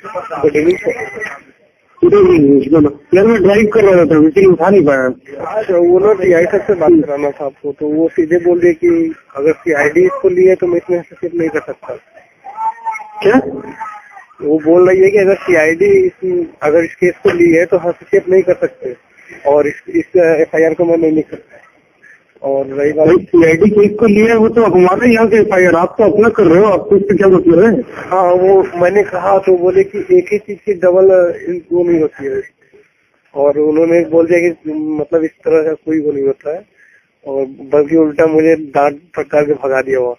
Good evening sir. यार मैं drive कर रहा था, इसीलिए उठा नहीं पाया। अच्छा, वो ना सीआई सर से बात कराना था आपको, तो वो सीधे बोल रहे कि अगर सीआईडी इसको ली है तो मैं इसमें हस्तक्षेप नहीं कर सकता। क्या? वो बोल रही है कि अगर सीआईडी अगर इस केस को ली है तो हस्तक्षेप नहीं कर सकते और इस एफआईआर को मैं नहीं लिख सकता। और रही बात सीआईडी केस को लिया है वो तो हमारे यहाँ से एफआईआर, आप तो अपना कर रहे हो, आपको इससे क्या मतलब है? हाँ, वो मैंने कहा तो बोले कि एक ही चीज की डबल वो नहीं होती है, और उन्होंने बोल दिया कि मतलब इस तरह का कोई वो नहीं होता है, और बल्कि उल्टा मुझे डांट फटकार के भगा दिया हुआ।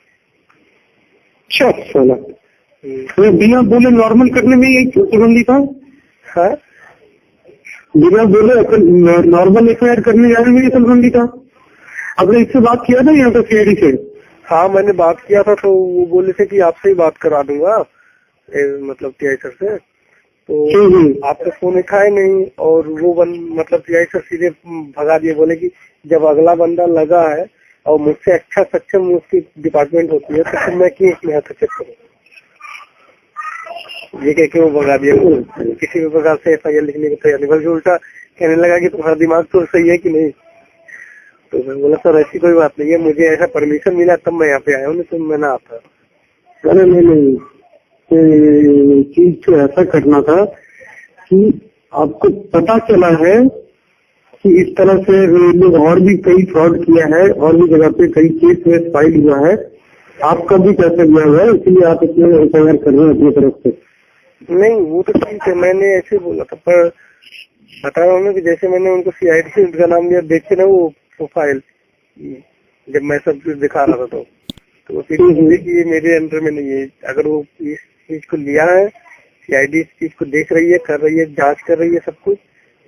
अच्छा साला, तो बिना बोले नॉर्मल करने में यही चोटबंदी था। हाँ, बिना बोले नॉर्मल एफआईआर करने जाने में ये चोटबंदी था। आपने इससे बात किया था यहाँ पे सीआईडी से? हाँ, मैंने बात किया था, तो वो बोले थे कि आपसे ही बात करा दूंगा, मतलब टीआई सर से। तो आपका फोन उठाए नहीं, और वो मतलब टीआई सर सीधे भगा दिए, बोले कि जब अगला बंदा लगा है और मुझसे अच्छा सक्षम उसकी डिपार्टमेंट होती है तो फिर मैं क्यों इसमें हस्तक्षेप करूँ। ये कह के वो भगा दिया। किसी भी प्रकार से एफआईआर लिखने की तैयारी, बल्कि उल्टा कहने लगा कि तुम्हारा दिमाग तो सही है कि नहीं। तो मैं बोला सर ऐसी कोई बात नहीं है, मुझे ऐसा परमिशन मिला तब मैं यहाँ पे आया हूँ, नहीं तो मैं ना आता। अरे नहीं, चीज तो ऐसा करना था कि आपको पता चला है कि इस तरह से लोग और भी कई फ्रॉड किया है, और भी जगह पे कई केस फाइल हुआ है, आपका भी कैसे हुआ है, इसलिए आप इसमें एफआईआर कर रहे हैं अपनी तरफ से। नहीं, वो तो ठीक है, मैंने ऐसे बोला था, पर बता रहा हूँ कि जैसे मैंने उनको सीआईडी का नाम दिया, देखे ना वो फाइल, जब मैं सब कुछ दिखा रहा था तो फिर बोले कि ये मेरे अंडर में नहीं है। अगर वो इस चीज को लिया है, सीआईडी इस चीज को देख रही है, कर रही है, जांच कर रही है सब कुछ,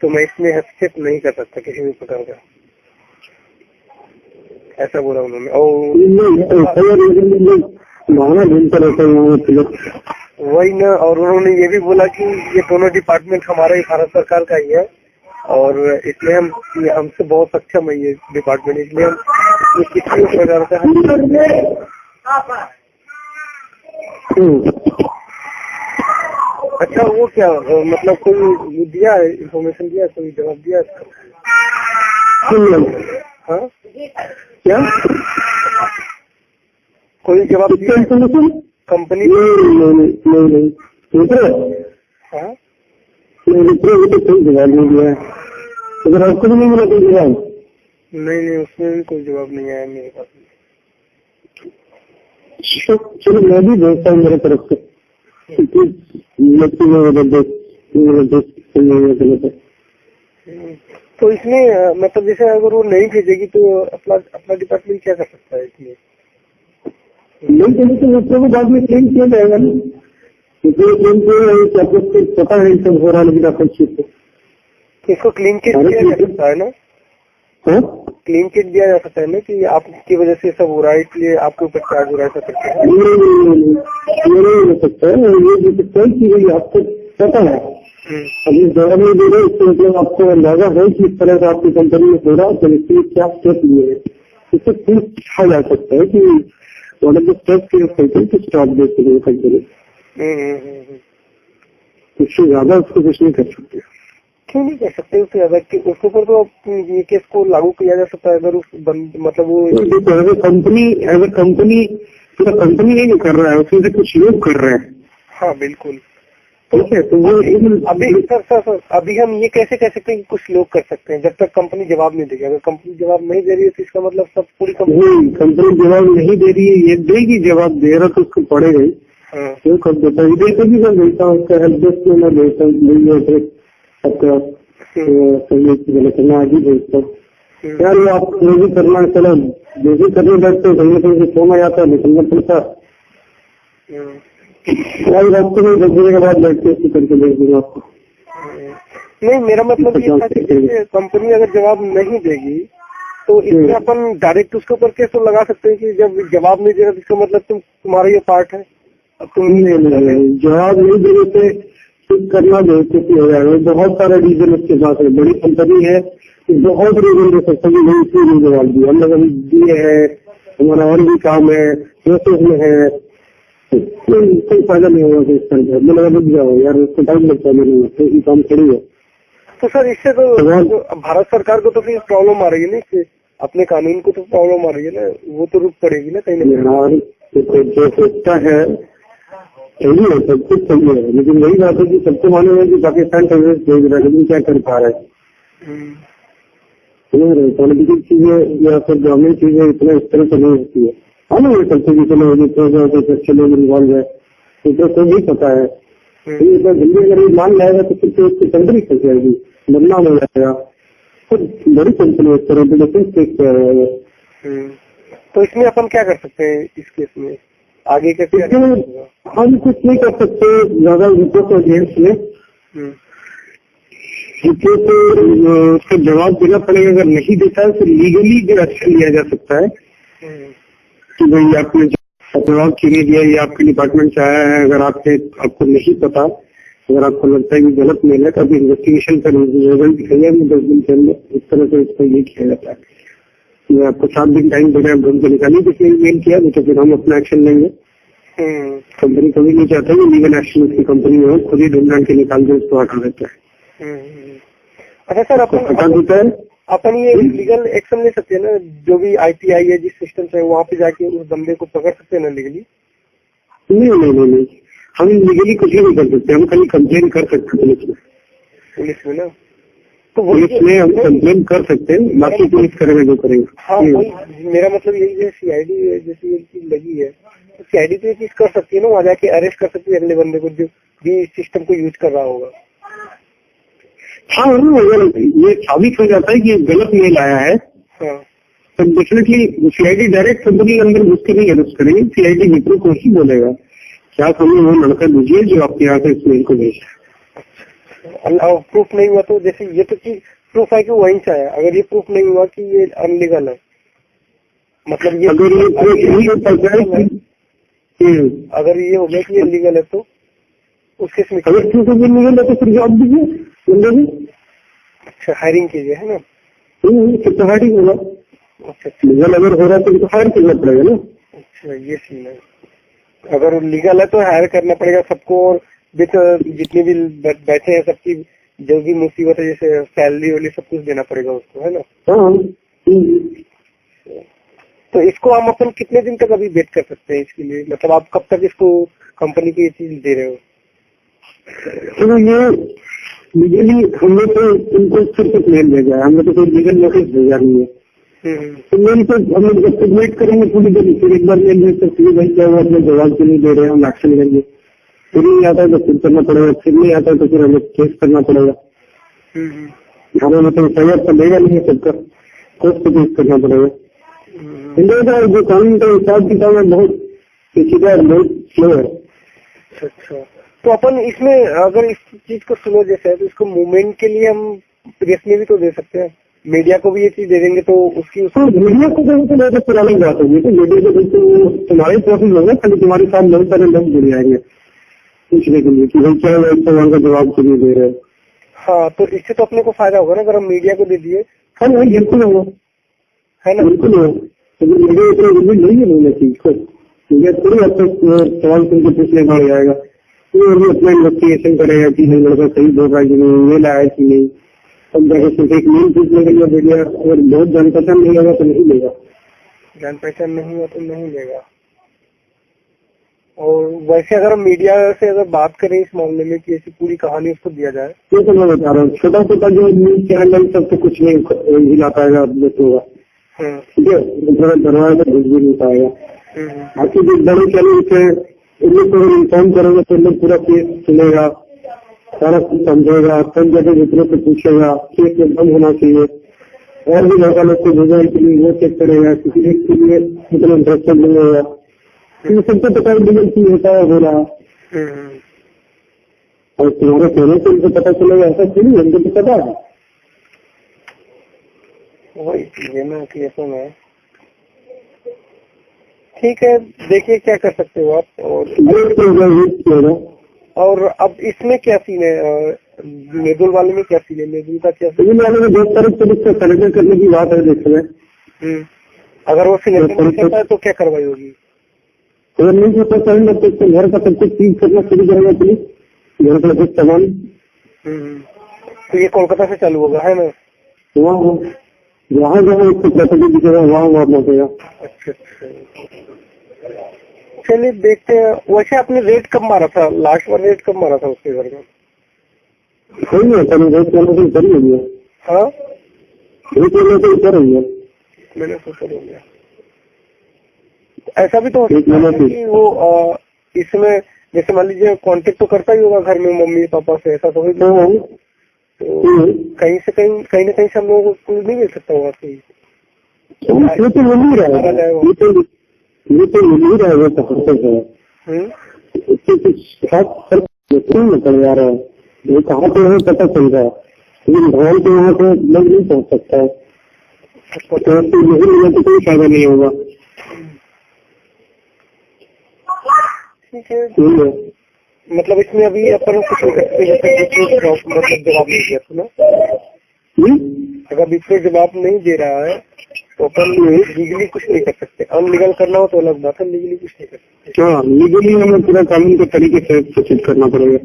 तो मैं इसमें हस्तक्षेप नहीं कर सकता किसी भी प्रकार का, ऐसा बोला उन्होंने। वही ना, और उन्होंने ये भी बोला कि ये दोनों डिपार्टमेंट हमारा ही भारत सरकार का ही है, और इसलिए हमसे बहुत सक्षम है ये डिपार्टमेंट, इसलिए हम किसी भी प्रकार का अच्छा, वो क्या मतलब कोई दिया है इन्फॉर्मेशन, दिया कोई जवाब दिया इसका? हाँ, क्या कोई जवाब दिया कंपनी? नहीं, हाँ, कोई जवाब नहीं दिया है। अगर आपको भी नहीं मिला कोई जवाब? नहीं, उसमें भी कोई जवाब नहीं आया मेरे पास। चलो मैं भी भेजता हूँ मेरे तरफ से। तो इसमें मतलब जैसे अगर वो नहीं भेजेगी तो अपना डिपार्टमेंट क्या कर सकता है इसमें? नहीं चले तो दूसरे को बाद में क्लेम किया जाएगा ना, पता है सब हो रहा है, लेकिन आप इसको क्लीन चिट दिया जा सकता है ना? क्लीन चिट दिया जा सकता है ना कि आपकी वजह से सब हो रहा है, इसलिए आपके ऊपर चार्ज हो रहा है। नहीं हो सकता है, ये हो सकता है कि भाई आपको पता है, अभी जवाब नहीं दे रहे, इससे मतलब आपको अंदाजा है कि इस तरह से आपकी कंपनी में हो रहा है, तो इसलिए क्या स्टेप लिए है, इससे पूछा जा सकता है कि what are the steps you have taken to stop this company. इससे ज्यादा उसको कुछ नहीं कर सकते। क्यों नहीं कर सकते उससे ज्यादा? उसके ऊपर तो ये केस को लागू किया जा सकता है अगर उस मतलब वो एज ए कंपनी पूरा कंपनी नहीं कर रहा है, उसमें से कुछ लोग कर रहे हैं। हाँ बिल्कुल, ठीक है। तो वो अभी सर अभी हम ये कैसे कह सकते हैं कि कुछ लोग कर सकते हैं जब तक कंपनी जवाब नहीं देगी? अगर कंपनी जवाब नहीं दे रही है तो इसका मतलब सब पूरी कंपनी जवाब नहीं दे रही है, ये देगी, जवाब दे रहा तो उसको पड़ेगा ही। क्यों कब देता है? इधर भी मैं भेजता हूँ, उसका हेल्प डेस्क में मैं भेजता हूँ, आपका आज ही भेजता हूँ यार। वो आप जो भी करना है, चलो जो भी करने बैठते हो कहीं ना कहीं से फोन आ जाता है, निकलना पड़ता रास्ते में 10 बजे के बाद बैठ के करके भेज दूंगा आपको। नहीं, मेरा मतलब ये था कि कंपनी अगर जवाब नहीं देगी तो इसमें अपन डायरेक्ट उसके ऊपर केस तो लगा सकते हैं कि जब जवाब नहीं देगा इसका मतलब तुम्हारा ये पार्ट है, अब तुम नहीं जवाब नहीं देने से कुछ करना बेवकूफी हो जाएगा। बहुत सारे रीजन उसके पास है, बड़ी कंपनी है, बहुत रीजन दे सकते हैं कि इसलिए नहीं जवाब दिया, हम लोग अभी दिए है, हमारा और भी काम है, प्रोसेस में है, कोई फायदा नहीं होगा तो इस तरह से मुझे लगा बुझ जाओ यार, उसको टाइम लगता है मेरे तो ये काम खड़ी है। तो सर इससे तो भारत सरकार को तो फिर प्रॉब्लम आ रही है ना, इससे अपने कानून को तो प्रॉब्लम आ रही है ना, वो तो रुक पड़ेगी ना कहीं ना कहीं। जो सोचता है सही है, सब कुछ सही है, लेकिन वही बात है कि सबको मालूम है कि पाकिस्तान टेररिस्ट भेज रहा है, लेकिन क्या कर पा रहा है। पॉलिटिकल चीजें या फिर गवर्नमेंट चीजें इतना इस तरह से नहीं होती है। हाँ ये सबसे भी चलो इन्वॉल्व है, तो नहीं पता है। जल्दी अगर ये मान लाएगा तो फिर तो उसकी कंट्री फंस जाएगी, बदनाम हो जाएगा। तो बड़ी कंपनी इस तरह रेगुलेशन चेक कर रहे हैं। तो इसमें अपन क्या कर सकते हैं इस केस में आगे का? हम कुछ नहीं कर सकते ज्यादा रिपोर्ट अगेंस्ट में, तो उसका जवाब देना पड़ेगा। अगर नहीं देता है तो लीगली जो एक्शन लिया जा सकता है कि भाई आपने जवाब क्यों नहीं दिया, ये आपके डिपार्टमेंट से आया है, अगर आपको नहीं पता, अगर आपको लगता है कि गलत मेल है तो अभी इन्वेस्टिगेशन कर रिजल्ट दिखाइए 10 दिन के अंदर। इस तरह से इसको ये किया जाता है। मैं आपको 7 दिन टाइम दे रहे हैं, ढूंढ के निकालिए किसी ने मेल किया तो फिर हम अपना एक्शन लेंगे। कंपनी कभी नहीं चाहता कि लीगल एक्शन उसकी कंपनी में हो, खुद ही ढूंढ के निकाल के उसको हटा देता है। अच्छा सर, अपन ये लीगल एक्शन ले सकते हैं ना, जो भी ITI है जिस सिस्टम से वहाँ पे जाके उस बंदे को पकड़ सकते हैं ना लीगली? नहीं, हम लीगली कुछ नहीं कर सकते, हम खाली कंप्लेन कर सकते हैं पुलिस में ना। तो पुलिस में हम कंप्लेन कर सकते हैं, बाकी पुलिस करेगा जो करेगा। हाँ मेरा मतलब यही है, CID जैसी चीज लगी है तो CID तो ये चीज कर सकती है ना, वहाँ जाके अरेस्ट कर सकती है अगले बंदे को जो भी सिस्टम को यूज कर रहा होगा। हाँ, अगर ये साबित हो जाता है कि गलत मेल आया है तो डेफिनेटली CID डायरेक्ट कंपनी के अंदर घुस के नहीं अरेस्ट करेगी, CID मित्रों को ही बोलेगा क्या हमें वो लड़का दीजिए जो आपके यहाँ से इस मेल को भेजा। प्रूफ नहीं हुआ तो जैसे ये तो चीज प्रूफ है कि वहीं से आया, अगर ये प्रूफ नहीं हुआ कि ये अनलीगल है, मतलब ये अगर ये प्रूफ नहीं हो पाता है, अगर ये हो गया कि ये लीगल है तो उस केस में अगर प्रूफ लीगल है तो फिर जॉब दीजिए। अच्छा, हायरिंग कीजिए है ना? फिर तो हायरिंग होगा। अच्छा, लीगल अगर हो रहा है तो हायर करना पड़ेगा ना। अच्छा, ये सीन है। अगर लीगल है तो हायर करना पड़ेगा सबको, और जितने भी बैठे हैं सबकी जो भी मुसीबत है जैसे सैलरी वाली सब कुछ देना पड़ेगा उसको, है ना? तो इसको हम अपन कितने दिन तक अभी वेट कर सकते हैं इसके लिए, मतलब आप कब तक इसको कंपनी को ये चीज दे रहे हो? तो ये लीगली हमने तो उनको सिर्फ मेल भेजा है, हमने तो कोई लीगल नोटिस भेजा नहीं है। तो मेल तो हम लोग जब तक वेट करेंगे थोड़ी देर, फिर एक बार मेल भेज सकते हैं भाई क्या हुआ, अपने जवाब क्यों नहीं दे रहे, हम एक्शन लेंगे। फिर नहीं आता है तो फिर करना पड़ेगा, फिर नहीं आता है तो फिर हमें केस करना पड़ेगा। हमें मतलब तैयार तो लेगा नहीं सबका, कोर्ट को केस करना पड़ेगा। इंडिया का जो कानून का हिसाब किताब है बहुत पेचीदा है, बहुत स्लो है। अच्छा, तो अपन इसमें अगर इस चीज को सुनो जैसे है तो इसको मूवमेंट के लिए हम प्रेस में भी तो दे सकते हैं, मीडिया को भी ये चीज दे देंगे तो उसकी मीडिया को देंगे तो पुरानी बात होगी। तो मीडिया को तुम्हारी प्रोसेस होगा, खाली तुम्हारे साथ बहुत सारे लोग जुड़ जाएंगे पूछने के लिए कि भाई क्या सवाल का जवाब क्यों नहीं दे रहे। हाँ, तो इससे तो अपने को फायदा होगा ना अगर हम मीडिया को दे दिए। हाँ बिल्कुल होगा, है ना, बिल्कुल होगा। लेकिन मीडिया इतना जरूरी नहीं है लेना चीज को, मीडिया थोड़ी हद तक सवाल तुमको पूछने बढ़ जाएगा, तो अभी अपना इन्वेस्टिगेशन करेगा कि लड़का सही बोल रहा है कि नहीं, मेल आया कि नहीं। अब जगह सिर्फ एक मेल पूछने के लिए मीडिया अगर बहुत जान पहचान नहीं होगा तो नहीं लेगा, जान पहचान नहीं हुआ तो नहीं लेगा। और वैसे अगर हम मीडिया से अगर बात करें इस मामले में कि ऐसी पूरी कहानी उसको दिया जाए, ये तो मैं बता रहा हूँ, छोटा छोटा जो न्यूज चैनल सब तो कुछ नहीं हिला पाएगा, अपडेट होगा, ठीक है, थोड़ा दरवाजा घुस भी नहीं पाएगा। बाकी जो बड़े चैनल से इन लोग को इन्फॉर्म करेंगे तो लोग पूरा केस सुनेगा, सारा कुछ समझेगा, सब जगह दूसरों से पूछेगा, केस एकदम होना चाहिए। और भी लड़का लोग को भेजा के लिए वो चेक करेगा, किसी एक के लिए मतलब इंटरेस्टेड नहीं होगा, सबको पता लीगल की होता है हो रहा। और तुम्हारे कहने से उनको पता चलेगा ऐसा क्यों नहीं, उनको तो पता है। वही चीजें ना कि ऐसा में ठीक है, देखिए क्या कर सकते हो आप। और अब इसमें क्या सीन है, मेदुल वाले में क्या सीन है, मेदुल का क्या सीन? मेदुल वाले में 2 तारीख को उसका सरेंडर करने की बात है। देखते हैं अगर वो सिलेक्शन करता है तो क्या कार्रवाई होगी? अगर नहीं होता करेंगे तो घर का सब कुछ चीज करना शुरू करेगा पुलिस, घर का कुछ सामान। तो ये कोलकाता से चालू होगा है ना? वहाँ जहाँ जहाँ उसको प्रॉपर्टी दिखेगा वहाँ वहाँ पहुँचेगा। अच्छा अच्छा, चलिए देखते हैं। वैसे आपने रेट कब मारा था, लास्ट बार रेट कब मारा था उसके घर में? सही नहीं होता, रेट वालों से ऊपर ही हो गया। हाँ, रेट वालों से ऊपर हो गया, मैंने सोचा हो गया। ऐसा भी तो हो सकता है कि वो इसमें जैसे मान लीजिए कांटेक्ट तो करता ही होगा घर में मम्मी पापा से, ऐसा तो कहीं से कहीं ना कहीं से हम लोगों को नहीं मिल सकता होगा कहीं। ये तो मिल ही रहा है, ये तो मिल ही रहा है निकल जा रहा है, ये कहाँ पे है पता चल रहा है, लेकिन भगवान के वहाँ पे लोग नहीं पहुँच सकता है, तो नहीं मिला तो कोई फायदा नहीं होगा। ठीक है, मतलब इसमें अभी अपन कुछ नहीं कर सकते, मतलब जवाब नहीं दिया तो ना, अगर बीच में जवाब नहीं दे रहा है तो अपन लीगली कुछ नहीं कर सकते। अनलीगल करना हो तो अलग बात है, लीगली कुछ नहीं कर सकते। हाँ, लीगली हमें पूरा कानून के तरीके से सूचित करना पड़ेगा।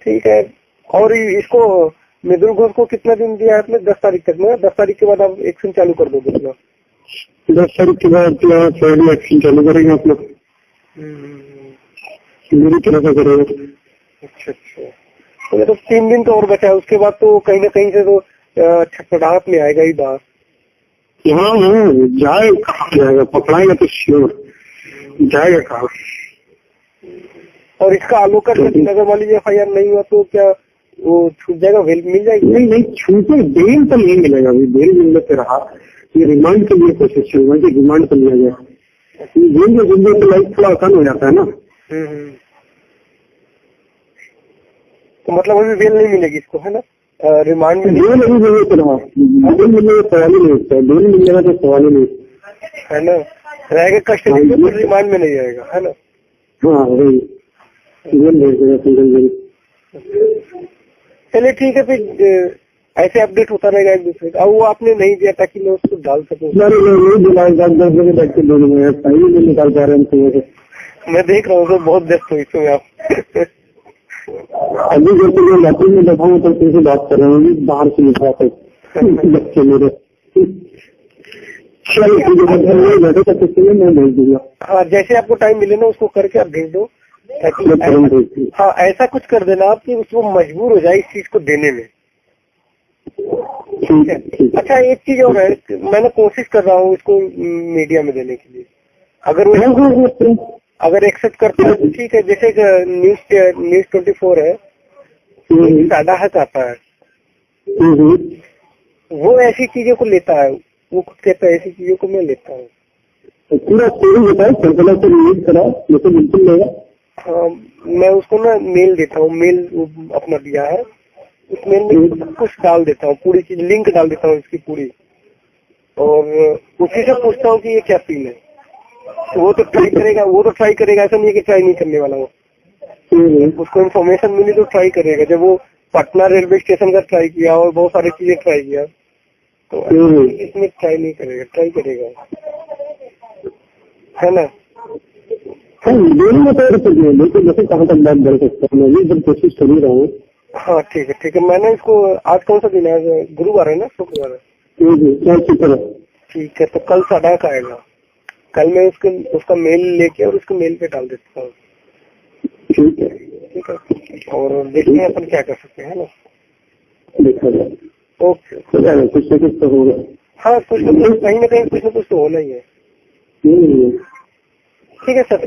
ठीक है। और इसको मृदुल घोष को कितना दिन दिया है आपने? 10 तारीख तक में। 10 तारीख के बाद आप एक्शन चालू कर दोगे अपना? 10 तारीख के बाद पहले एक्शन चालू करेंगे अपना, मेरी तरह से करेगा। अच्छा अच्छा, तो 3 दिन तो और बचा है, उसके बाद तो कहीं ना कहीं से तो छटपटाहट में आएगा ही बात। हाँ जाए कहाँ जाएगा, पकड़ाएगा तो श्योर जाएगा कहाँ। और इसका अवलोकन अगर मान लीजिए FIR नहीं हुआ तो क्या वो छूट जाएगा, बेल मिल जाएगी? नहीं छूटे, बेल तो नहीं मिलेगा, अभी बेल मिलने से रहा, ये रिमांड के लिए कोशिश होगा कि रिमांड पर लिया गया, जेल में जिंदगी में लाइफ थोड़ा आसान हो जाता है ना। तो मतलब अभी बेल नहीं मिलेगी इसको है ना, रिमांड में? बेल अभी जरूरत रहा, बेल मिलने का सवाल ही नहीं होता, बेल मिलने का सवाल ही नहीं है ना, रहेगा कस्टडी में, रिमांड में नहीं आएगा है ना। हाँ वही बेल भेज देगा सिंगल बेल। चलिए ठीक है, फिर ऐसे अपडेट होता रहेगा एक दूसरे का। वो आपने नहीं दिया ताकि मैं उसको डाल सकूँ? नहीं दिला, 10 बजे बैठ के दोनों टाइम नहीं निकाल पा रहे हैं। मैं देख रहा हूँ बहुत व्यस्त हुई इसमें आप। अभी जब मैं लैपटॉप में बैठा हूँ तो तुमसे बात कर रहा हूँ, बाहर से निकला थे बच्चे मेरे। बैठे तो मैं भेज दूंगा। हाँ, जैसे आपको टाइम मिले ना उसको करके आप भेज दो, ताकि हाँ ऐसा कुछ कर देना आप कि उसको मजबूर हो जाए इस चीज को देने में। ठीक है। अच्छा, एक चीज और है, मैंने कोशिश कर रहा हूँ इसको मीडिया में देने के लिए, अगर एक्सेप्ट करता है तो ठीक है। जैसे न्यूज 24 है, सादा हक आता है, वो ऐसी चीजों को लेता है, वो खुद कहता है ऐसी चीजों को मैं लेता हूँ। पूरा स्टोरी बताओ, कल्पना से रिलीज करा, मुझे बिल्कुल लेगा। हाँ, मैं उसको ना मेल देता हूँ, मेल अपना दिया है, उस मेल में सब कुछ डाल देता हूँ, पूरी चीज लिंक डाल देता हूँ इसकी पूरी, और उसी से पूछता हूँ कि ये क्या सीन है। तो वो तो ट्राई करेगा, ऐसा नहीं है कि ट्राई नहीं करने वाला वो। उसको इन्फॉर्मेशन मिली तो ट्राई करेगा। जब वो पटना रेलवे स्टेशन का ट्राई किया और बहुत सारी चीजें ट्राई किया, तो इसमें ट्राई नहीं करेगा, ट्राई करेगा है ना। लेकिन जैसे कहाँ तक बात कर सकता हूँ, मैं जब कोशिश कर ही रहा हूँ। हाँ ठीक है, मैंने इसको, आज कौन सा दिन है? गुरुवार है ना, शुक्रवार है। ठीक है, तो कल सादा का आएगा, कल मैं उसका मेल लेके और उसको मेल पे डाल देता हूँ। ठीक है, और देखते हैं अपन क्या कर सकते हैं ना। देखा जाए, ओके, कुछ न कुछ तो होगा। हाँ, कुछ न कुछ, कहीं ना कहीं कुछ न कुछ तो होना ही है। ठीक है सर,